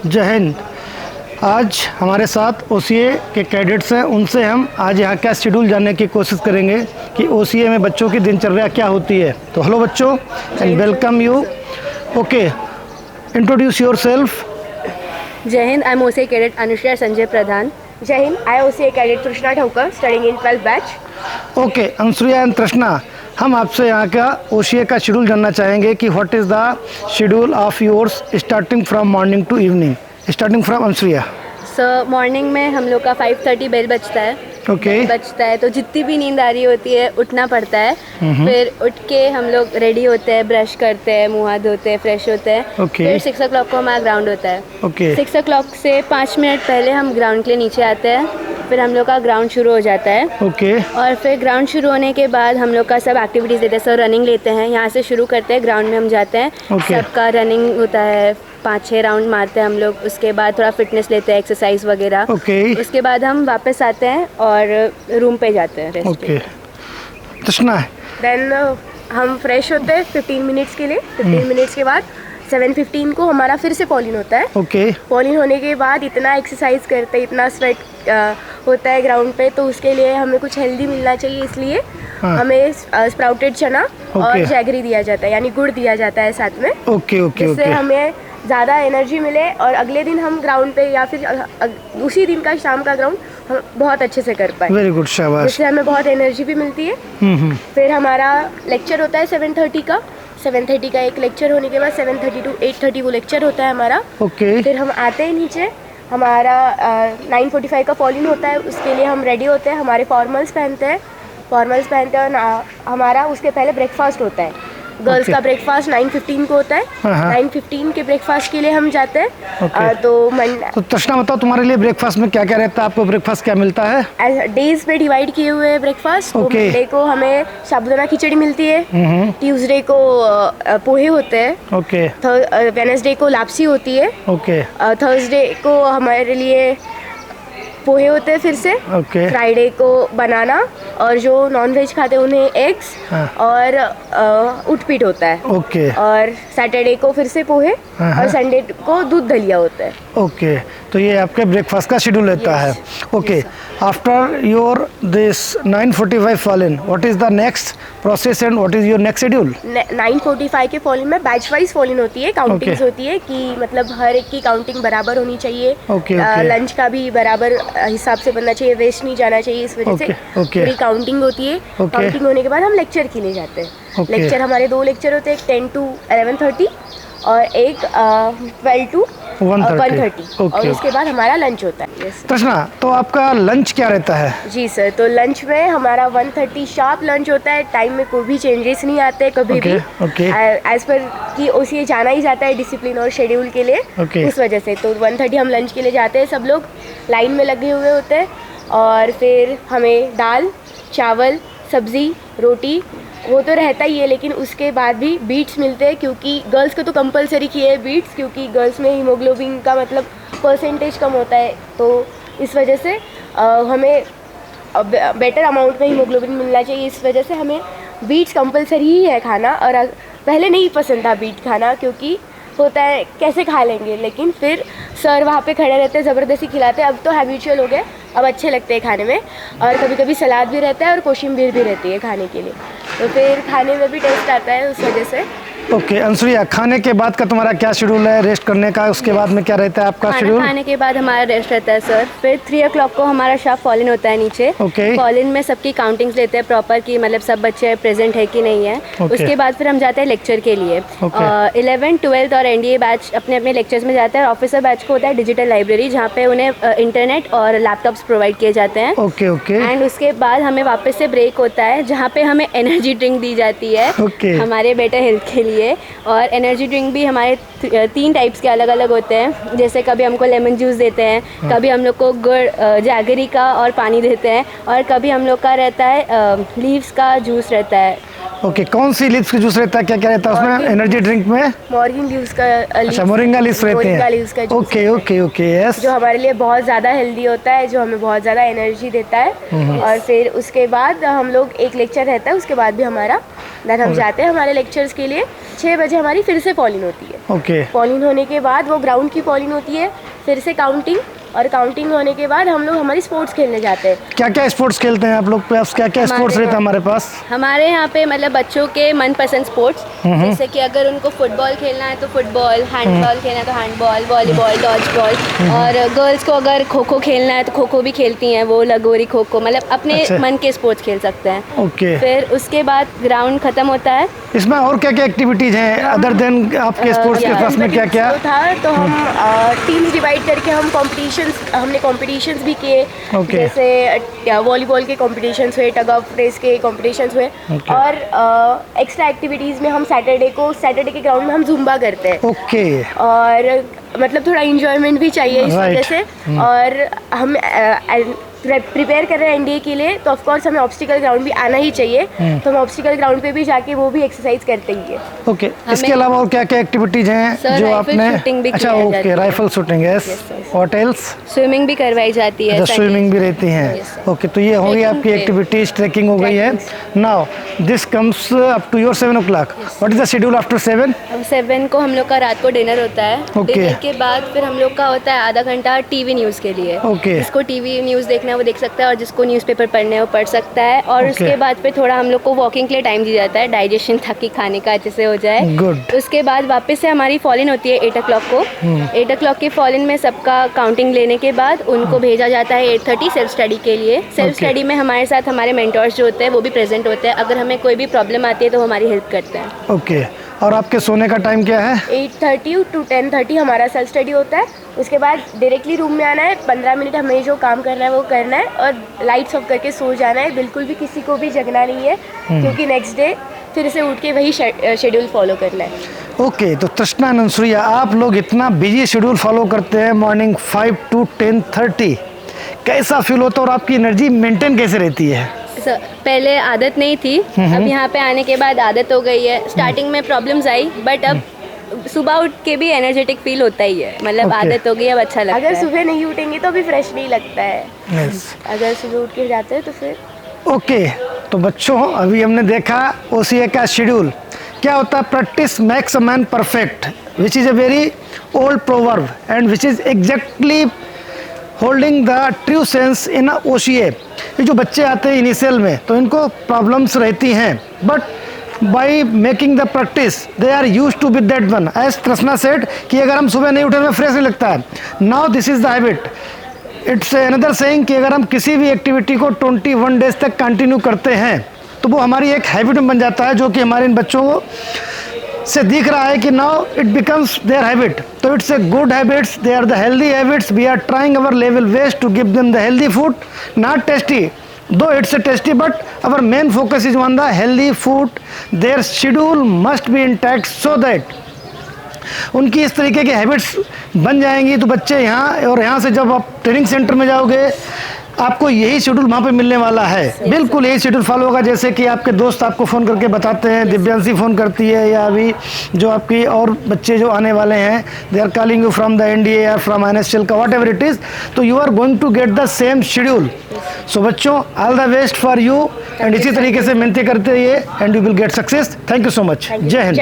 जय हिंद। आज हमारे साथ ओसीए के कैडेट्स हैं, उनसे हम आज यहाँ का शेड्यूल जानने की कोशिश करेंगे कि ओसीए में बच्चों की दिनचर्या क्या होती है। तो हेलो बच्चों and welcome you. Okay, introduce yourself. Jai Hind, I am OCA cadet Anushriya Sanjay Pradhan. Jai Hind, I OCA cadet Krishna Thakur studying in 12th batch. Okay, Anushriya and Krishna, हम आपसे यहाँ का ओसीए का शेड्यूल जानना चाहेंगे कि what is the schedule of yours starting from morning to evening. Starting from Anushriya. Sir, morning में हम लोग का 5:30 बेल बजता है। ओके। बेल बजता है तो जितनी भी नींद आ रही होती है उठना पड़ता है। फिर उठ के हम लोग रेडी होते हैं, ब्रश करते हैं, मुँह हाथ धोते हैं, फ्रेश होते हैं। ओके। फिर 6 o'clock को हमारा ग्राउंड होता है। ओके। 6 o'clock से 5 मिनट पहले हम ग्राउंड के लिए नीचे आते हैं। फिर हम लोग का ग्राउंड शुरू हो जाता है। ओके। और फिर ग्राउंड शुरू होने के बाद हम लोग का सब एक्टिविटीज़ देते हैं। सर रनिंग लेते हैं, यहाँ से शुरू करते हैं, ग्राउंड में हम जाते हैं। ओके। सबका रनिंग होता है, 5-6 राउंड मारते हैं हम लोग। उसके बाद थोड़ा फिटनेस लेते हैं, एक्सरसाइज वगैरह। ओके। उसके बाद हम वापस आते हैं और रूम पे जाते हैं रेस्ट ओके। कृष्णा। देन हम फ्रेश होते हैं 15 मिनट्स के लिए। 15 मिनट्स के बाद 7:15 को हमारा फिर से पॉलिन होता है। ओके। पॉलिन होने के बाद इतना एक्सरसाइज करते हैं, इतना स्वेट होता है ग्राउंड पे, तो उसके लिए हमें कुछ हेल्दी मिलना चाहिए, इसलिए हमें स्प्राउटेड चना और जैगरी दिया जाता है, यानी गुड़ दिया जाता है साथ में। ओके ओके जिससे ओके। हमें ज़्यादा एनर्जी मिले और अगले दिन हम ग्राउंड पे या फिर उसी दिन का शाम का ग्राउंड हम बहुत अच्छे से कर पाए। वेरी गुड, शाबाश। जिससे हमें बहुत एनर्जी भी मिलती है। फिर हमारा लेक्चर होता है 7:30 का। 7:30 का एक लेक्चर होने के बाद 7:30 to 8:30 वो लेक्चर होता है हमारा। ओके। फिर हम आते हैं नीचे, हमारा 9:45 का फॉलिन होता है। उसके लिए हम रेडी होते हैं, हमारे फॉर्मल्स पहनते हैं और हमारा उसके पहले ब्रेकफास्ट होता है। गर्ल्स का ब्रेकफास्ट 9:15 को होता है। 9:15 के ब्रेकफास्ट के लिए हम जाते हैं। तो कृष्णा बताओ, तुम्हारे लिए ब्रेकफास्ट में क्या क्या रहता है? आपको ब्रेकफास्ट क्या मिलता है? डेज पे डिवाइड किए हुए ब्रेकफास्ट। Okay. मंडे को हमें साबूदाना खिचड़ी मिलती है। ट्यूसडे को पोहे होते हैं। ओके। वेडनेसडे को लापसी होती है। ओके। थर्सडे को हमारे लिए पोहे होते हैं फिर से। ओके। फ्राइडे को बनाना, और जो नॉन वेज खाते हैं उन्हें एग्स और उटपीट होता है। ओके। और सैटरडे को फिर से पोहे और संडे को दूध दलिया होता है। ओके, तो ये आपके ब्रेकफास्ट का शेड्यूल रहता है। Okay, after your this 9:45 fallen, what is the next process and what is your next schedule? 9:45 के फॉलिन में बैच वाइज फॉलिन होती है, काउंटिंग्स होती है कि मतलब हर एक की काउंटिंग बराबर होनी चाहिए। लंच का भी बराबर हिसाब से बनना चाहिए, वेस्ट नहीं जाना चाहिए, इस वजह से पूरी काउंटिंग होती है। काउंटिंग होने के बाद हम लेक्चर के लिए जाते हैं। लेक्चर हमारे 2 लेक्चर होते हैं, एक 10 to 11:30 और एक 12 to 1:30। और उसके बाद हमारा लंच होता है। कृष्णा, तो आपका लंच क्या रहता है? जी सर, तो लंच में हमारा 1:30 शार्प लंच होता है। टाइम में कोई भी चेंजेस नहीं आते कभी भी। एज पर कि ओसीए जाना ही जाता है डिसिप्लिन और शेड्यूल के लिए। उस वजह से तो 1:30 हम लंच के लिए जाते हैं। सब लोग लाइन में लगे हुए होते हैं और फिर हमें दाल, चावल, सब्ज़ी, रोटी वो तो रहता ही है, लेकिन उसके बाद भी बीट्स मिलते हैं, क्योंकि गर्ल्स को तो कंपलसरी किए हैं बीट्स, क्योंकि गर्ल्स में हीमोग्लोबिन का मतलब परसेंटेज कम होता है। तो इस वजह से हमें बेटर अमाउंट में हीमोग्लोबिन मिलना चाहिए, इस वजह से हमें बीट्स कंपलसरी ही है खाना। और पहले नहीं पसंद था बीट खाना, क्योंकि होता है कैसे खा लेंगे, लेकिन फिर सर वहाँ पे खड़े रहते हैं, ज़बरदस्ती खिलाते हैं। अब तो हैबिचुअल हो गए, अब अच्छे लगते हैं खाने में। और कभी कभी सलाद भी रहता है और कोशिम्बीर भी रहती है खाने के लिए, तो फिर खाने में भी टेस्ट आता है उस वजह से। ओके, अनुश्रिया, खाने के बाद का तुम्हारा क्या शेड्यूल है? रेस्ट करने का, उसके बाद में क्या रहता है आपका शेड्यूल? खाने के बाद हमारा रेस्ट रहता है सर। फिर 3 o'clock को हमारा शार्प फॉलिन होता है नीचे। फॉलिन में सबकी काउंटिंग्स लेते हैं प्रॉपर, कि मतलब सब बच्चे प्रेजेंट है कि नहीं है। उसके बाद फिर हम जाते हैं लेक्चर के लिए। 11th, 12th और एनडीए बैच अपने अपने लेक्चर्स में जाते हैं। ऑफिसर बैच को होता है डिजिटल लाइब्रेरी, जहाँ पे उन्हें इंटरनेट और लैपटॉप्स प्रोवाइड किए जाते हैं। Okay okay. एंड उसके बाद हमें वापस से ब्रेक होता है, जहाँ पे हमें एनर्जी ड्रिंक दी जाती है हमारे बेटर हेल्थ के लिए। और एनर्जी ड्रिंक भी हमारे 3 टाइप्स के अलग अलग होते हैं। जैसे कभी हमको लेमन जूस देते हैं, कभी हम लोग को गुड़, जैगरी का और पानी देते हैं, और कभी हम लोग का रहता है लीव्स का जूस रहता है। ओके, कौन सी लीव्स का जूस रहता है? क्या क्या रहता है उसमें एनर्जी ड्रिंक में? मोरिंगा लीव्स का। अच्छा, मोरिंगा लीव्स रहते हैं। Okay okay okay, yes. जो हमारे लिए बहुत ज़्यादा हेल्दी होता है, जो हमें बहुत ज़्यादा एनर्जी देता है। और फिर उसके बाद हम लोग एक लेक्चर रहता है, उसके बाद भी हमारा देन हम जाते हैं हमारे लेक्चर्स के लिए। 6 बजे हमारी फिर से पॉलिंग होती है। ओके। पॉलिंग होने के बाद वो ग्राउंड की पॉलिंग होती है, फिर से काउंटिंग, और काउंटिंग होने के बाद हम लोग हमारी स्पोर्ट्स खेलने जाते हैं। क्या क्या स्पोर्ट्स खेलते हैं आप लोग? क्या क्या स्पोर्ट्स रहता है हमारे पास? हमारे यहाँ पे मतलब बच्चों के मनपसंद स्पोर्ट्स, जैसे कि अगर उनको फुटबॉल खेलना है तो फुटबॉल, हैंडबॉल खेलना है तो हैंडबॉल, वॉलीबॉल, डॉज बॉल, और गर्ल्स को अगर खो खो खेलना है तो खो खो भी खेलती हैं वो, लगोरी, खो खो, मतलब अपने मन के स्पोर्ट्स खेल सकते हैं। ओके। फिर उसके बाद ग्राउंड खत्म होता है। इसमें और क्या क्या एक्टिविटीज हैं अदर देन आपके स्पोर्ट्स के पास में? क्या क्या था तो हम टीम्स डिवाइड करके हम हमने कॉम्पिटिशन्स भी किए। जैसे वॉलीबॉल के कॉम्पिटिशन्स हुए, टग ऑफ रेस के कॉम्पिटिशन्स हुए, और एक्स्ट्रा एक्टिविटीज़ में हम सैटरडे के ग्राउंड में हम जुम्बा करते हैं। ओके। और मतलब थोड़ा इंजॉयमेंट भी चाहिए इस वजह से। और हम प्रिपेयर कर रहे हैं एनडीए के लिए, तो ऑफ कोर्स हमें ऑब्स्टिकल ग्राउंड भी आना ही चाहिए। तो हम ऑब्स्टिकल ग्राउंड पे भी जाके वो भी एक्सरसाइज करते ही है। ओके। इसके अलावा और क्या क्या एक्टिविटीज हैं जो आपने? अच्छा, okay, rifle shooting, yes. What else? Swimming भी करवाई जाती है। स्विमिंग भी रहती है। ओके, तो ये हो गई आपकी एक्टिविटीज, ट्रैकिंग हो गई है। Now this comes up to your 7 o'clock। What is the schedule after 7? 7 को हम लोग का रात को डिनर होता है। डिनर के बाद फिर हम लोग का होता है आधा घंटा टीवी न्यूज़ के लिए। जिसको टीवी न्यूज़ देखना है वो देख सकता है, और जिसको न्यूज़पेपर पढ़ना है वो पढ़ सकता है। और उसके बाद फिर थोड़ा हम लोग को वॉकिंग के लिए टाइम दिया जाता है, डाइजेशन ताकि खाने का अच्छे से हो जाए। गुड। उसके बाद वापस से हमारी फॉलिन होती है 8 o'clock को। 8 o'clock की फॉलिन में सबका काउंटिंग लेने के बाद उनको भेजा जाता है 8:30 सेल्फ स्टडी के लिए। सेल्फ स्टडी में हमारे साथ हमारे मेंटर्स जो होते हैं वो भी प्रेजेंट होते हैं। अगर हमें कोई भी प्रॉब्लम आती है तो हमारी हेल्प करते हैं। ओके। और आपके सोने का टाइम क्या है? 8:30 to 10:30 हमारा सेल्फ स्टडी होता है। उसके बाद डायरेक्टली रूम में आना है, 15 मिनट हमें जो काम करना है वो करना है, और लाइट्स ऑफ करके सो जाना है। बिल्कुल भी किसी को भी जगना नहीं है, क्योंकि नेक्स्ट डे फिर से उठ के वही शेड्यूल फॉलो करना है। ओके। तो तृष्णा नंसुरिया, आप लोग इतना बिजी शेड्यूल फॉलो करते हैं, मॉर्निंग 5 to 10:30, कैसा फील होता है और आपकी एनर्जी मेंटेन कैसे रहती है? पहले आदत नहीं थी, अब यहाँ पे आने के बाद आदत हो गई है। स्टार्टिंग में प्रॉब्लम्स आई, बट अब सुबह उठ के भी एनर्जेटिक फील होता ही है, मतलब आदत हो गई, अब अच्छा लगता है। अगर सुबह नहीं उठेंगे तो भी फ्रेश नहीं लगता है। अगर सुबह उठ के जाते हैं तो फिर ओके। तो बच्चों, अभी हमने देखा ओसीए का शेड्यूल। क्या होता है? Practice makes a man perfect, which is a very old proverb and which is exactly holding the true sense in OCA. ये जो बच्चे आते हैं इनिशियल में तो इनको प्रॉब्लम्स रहती हैं, but by making the practice they are use to with that one. As Trishna said कि अगर हम सुबह नहीं उठे तो फ्रेश नहीं लगता है। Now this is the habit. It's another saying कि अगर हम किसी भी एक्टिविटी को 21 डेज तक कंटिन्यू करते हैं तो वो हमारी एक हैबिट में बन जाता है, जो कि हमारे इन बच्चों को से दिख रहा है कि now it becomes their habit. तो it's a good habits, they are the healthy habits. We are trying our level best to give them the healthy food, not tasty, though it's a tasty, but our main focus is on the healthy food. Their schedule must be intact so that उनकी इस तरीके की habits बन जाएंगी। तो बच्चे यहाँ, और यहाँ से जब आप ट्रेनिंग सेंटर में जाओगे आपको यही शेड्यूल वहाँ पे मिलने वाला है। बिल्कुल यही शेड्यूल फॉलो होगा, जैसे कि आपके दोस्त आपको फ़ोन करके बताते हैं, दिव्यांशी फ़ोन करती है, या अभी जो आपकी और बच्चे जो आने वाले हैं, they are calling you from the NDA या फ्रॉम एनएसएल का, वॉट एवर इट इज़, तो you are going to get the same schedule. So बच्चों, all the best for you, and इसी तरीके से मेहनत करते रहिए and you will get success. Thank you so much. Jai Hind.